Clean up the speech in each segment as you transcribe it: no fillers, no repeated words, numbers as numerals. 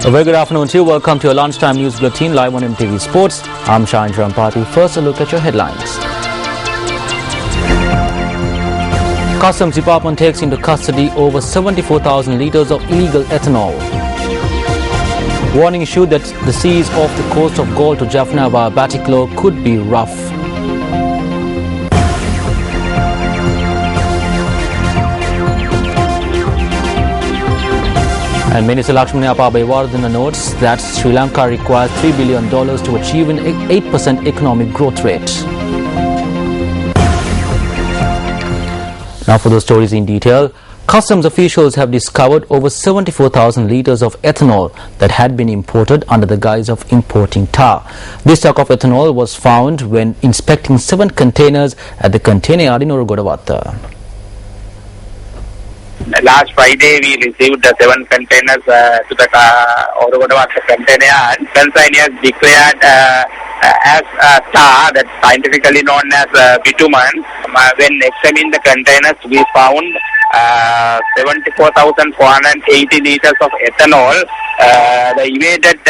A very good afternoon to you. Welcome to your lunchtime news bulletin live on MTV Sports. I'm Shahin Rampati. First, a look at your headlines. Customs Department takes into custody over 74,000 litres of illegal ethanol. Warning issued that the seas off the coast of Galle to Jaffna via Batticaloa could be rough. And Minister Lakshmana Abeyewardena notes that Sri Lanka requires $3 billion to achieve an 8% economic growth rate. Now for the stories in detail. Customs officials have discovered over 74,000 litres of ethanol that had been imported under the guise of importing tar. This stock of ethanol was found when inspecting 7 containers at the container yard in Orogodawatha. Last Friday, we received 7 containers to the Orogodawatha container yard. Consignors declared as tar, that's scientifically known as bitumen. When examining the containers, we found 74,480 litres of ethanol. The evaded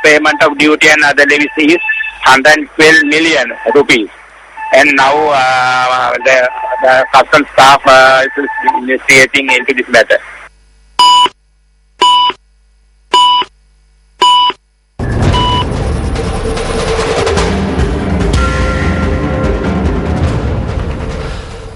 payment of duty and other levies is 112 million rupees. And now the customs staff is investigating into this matter.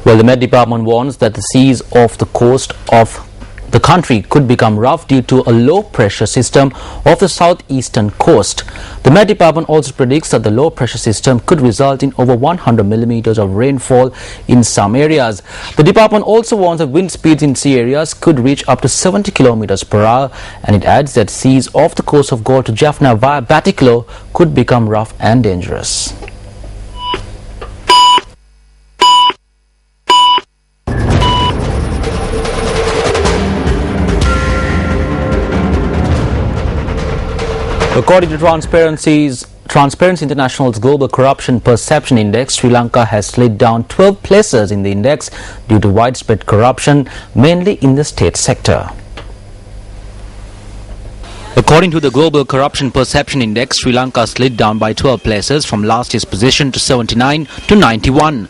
Well, the Met Department warns that the seas off the coast of the country could become rough due to a low-pressure system off the southeastern coast. The Met Department also predicts that the low-pressure system could result in over 100 millimeters of rainfall in some areas. The department also warns that wind speeds in sea areas could reach up to 70 kilometers per hour, and it adds that seas off the coast of Galle to Jaffna via Batticaloa could become rough and dangerous. According to Transparency International's Global Corruption Perception Index, Sri Lanka has slid down 12 places in the index due to widespread corruption, mainly in the state sector. According to the Global Corruption Perception Index, Sri Lanka slid down by 12 places from last year's position to 79 to 91.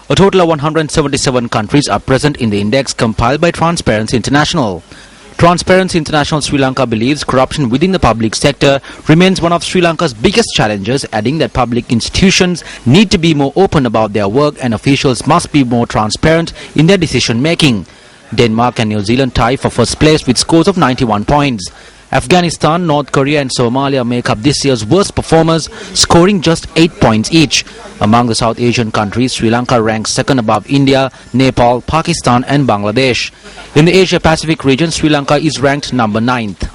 A total of 177 countries are present in the index compiled by Transparency International. Transparency International Sri Lanka believes corruption within the public sector remains one of Sri Lanka's biggest challenges, adding that public institutions need to be more open about their work and officials must be more transparent in their decision making. Denmark and New Zealand tie for first place with scores of 91 points. Afghanistan, North Korea and Somalia make up this year's worst performers, scoring just 8 points each. Among the South Asian countries, Sri Lanka ranks second above India, Nepal, Pakistan and Bangladesh. In the Asia-Pacific region, Sri Lanka is ranked number 9th.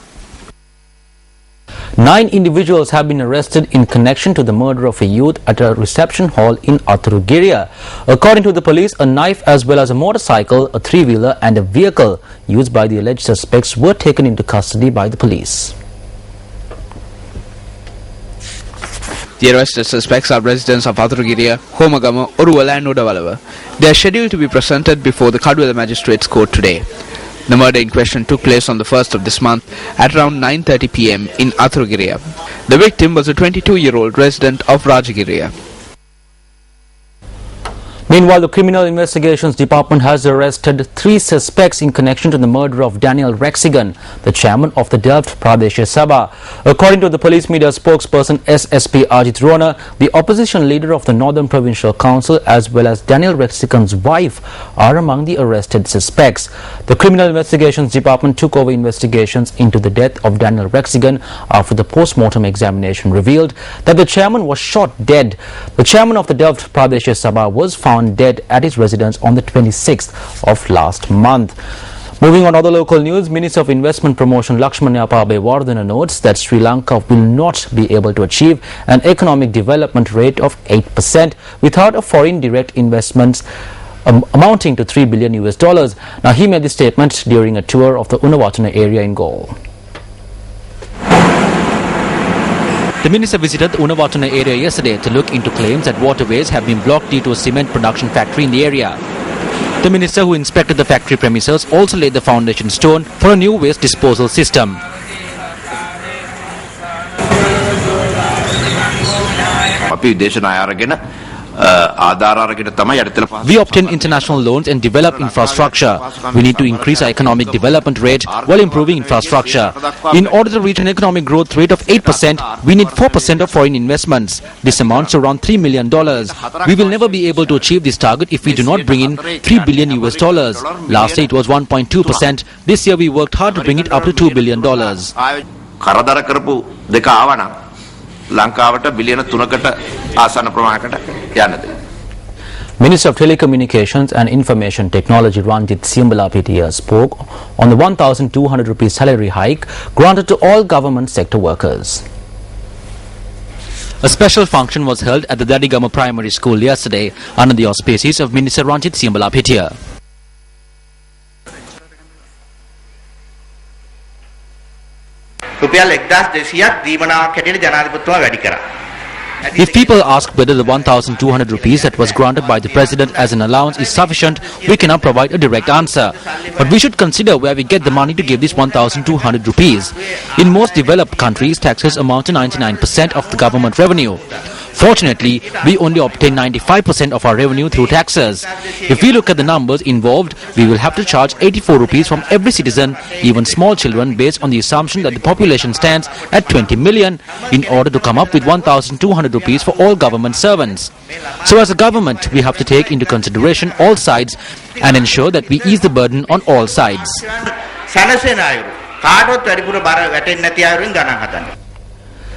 9 individuals have been arrested in connection to the murder of a youth at a reception hall in Athurugiria. According to the police, a knife as well as a motorcycle, a 3-wheeler and a vehicle used by the alleged suspects were taken into custody by the police. The arrested suspects are residents of Athurugiria, Homagama, Oruvala and Udawalawa. They are scheduled to be presented before the Kadwala Magistrates Court today. The murder in question took place on the 1st of this month at around 9:30 p.m. in Athurugiria. The victim was a 22-year-old resident of Rajagiriya. Meanwhile, the Criminal Investigations Department has arrested 3 suspects in connection to the murder of Daniel Rexigan, the chairman of the Delft Pradesh Sabha. According to the police media spokesperson SSP Ajit Rona, the opposition leader of the Northern Provincial Council as well as Daniel Rexigan's wife are among the arrested suspects. The Criminal Investigations Department took over investigations into the death of Daniel Rexigan after the post-mortem examination revealed that the chairman was shot dead. The chairman of the Delft Pradesh Sabha was found dead at his residence on the 26th of last month. Moving on other local news, Minister of Investment Promotion Lakshmana Abeyewardena notes that Sri Lanka will not be able to achieve an economic development rate of 8% without a foreign direct investments amounting to $3 billion. Now, he made this statement during a tour of the Unawatana area in Galle. The minister visited the Unawatana area yesterday to look into claims that waterways have been blocked due to a cement production factory in the area. The minister, who inspected the factory premises, also laid the foundation stone for a new waste disposal system. අපි විදේශ ණය අරගෙන ආධාර අරගෙන තමයි යටිතල We obtain international loans and develop infrastructure. We need to increase our economic development rate while improving infrastructure. In order to reach an economic growth rate of 8%, we need 4% of foreign investments. This amounts to around $3 million. We will never be able to achieve this target if we do not bring in $3 billion US dollars. Last year it was 1.2%. This year we worked hard to bring it up to $2 billion. කරදර කරපු දෙක ආවනම් ලංකාවට බිලියන 3කට ආසන්න ප්‍රමාණයකට යන්නද. Minister of Telecommunications and Information Technology Ranjit Siambalapitiya spoke on the 1,200 rupees salary hike granted to all government sector workers. A special function was held at the Dadigama Primary School yesterday under the auspices of Minister Ranjit Siambalapitiya. If people ask whether the 1,200 rupees that was granted by the President as an allowance is sufficient, we cannot provide a direct answer. But we should consider where we get the money to give this 1,200 rupees. In most developed countries, taxes amount to 99% of the government revenue. Fortunately, we only obtain 95% of our revenue through taxes. If we look at the numbers involved, we will have to charge 84 rupees from every citizen, even small children, based on the assumption that the population stands at 20 million, in order to come up with 1,200 rupees for all government servants. So as a government, we have to take into consideration all sides and ensure that we ease the burden on all sides.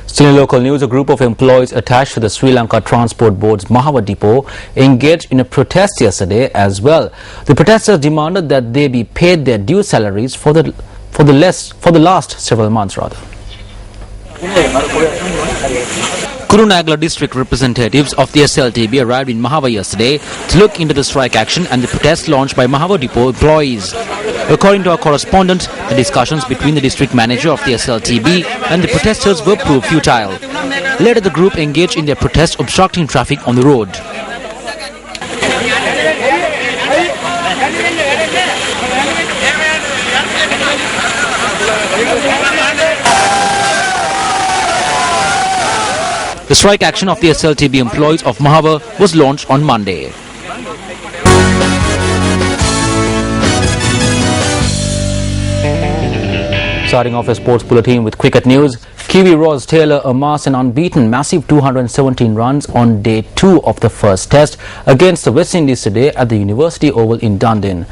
Still in local news, a group of employees attached to the Sri Lanka Transport Board's Mahava depot engaged in a protest yesterday as well. The protesters demanded that they be paid their due salaries for the last several months rather. Kurunagala district representatives of the SLTB arrived in Mahava yesterday to look into the strike action and the protest launched by Mahava depot employees. According to our correspondent, the discussions between the district manager of the SLTB and the protesters were proved futile. Later the group engaged in their protest, obstructing traffic on the road. The strike action of the SLTB employees of Mahava was launched on Monday. Starting off a sports bulletin with cricket news, Kiwi Ross Taylor amassed an unbeaten massive 217 runs on day 2 of the first test against the West Indies today at the University Oval in Dunedin.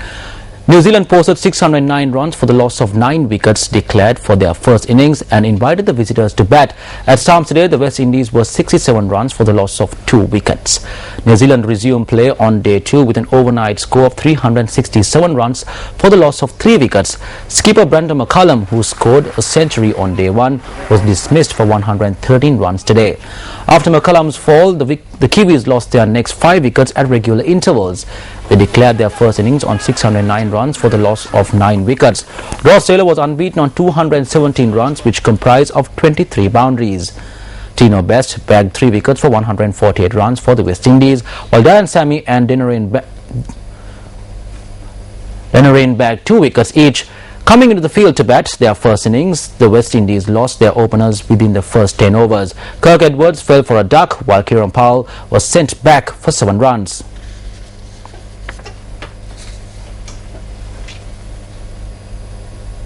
New Zealand posted 609 runs for the loss of 9 wickets declared for their first innings and invited the visitors to bat. At Stamps today, the West Indies were 67 runs for the loss of 2 wickets. New Zealand resumed play on day 2 with an overnight score of 367 runs for the loss of 3 wickets. Skipper Brandon McCullum, who scored a century on day 1, was dismissed for 113 runs today. After McCullum's fall, the Kiwis lost their next 5 wickets at regular intervals. They declared their first innings on 609 runs for the loss of 9 wickets. Ross Taylor was unbeaten on 217 runs, which comprised of 23 boundaries. Tino Best bagged 3 wickets for 148 runs for the West Indies, while Darren Sammy and Denarain bagged 2 wickets each. Coming into the field to bat their first innings, the West Indies lost their openers within the first 10 overs. Kirk Edwards fell for a duck, while Kieran Powell was sent back for 7 runs.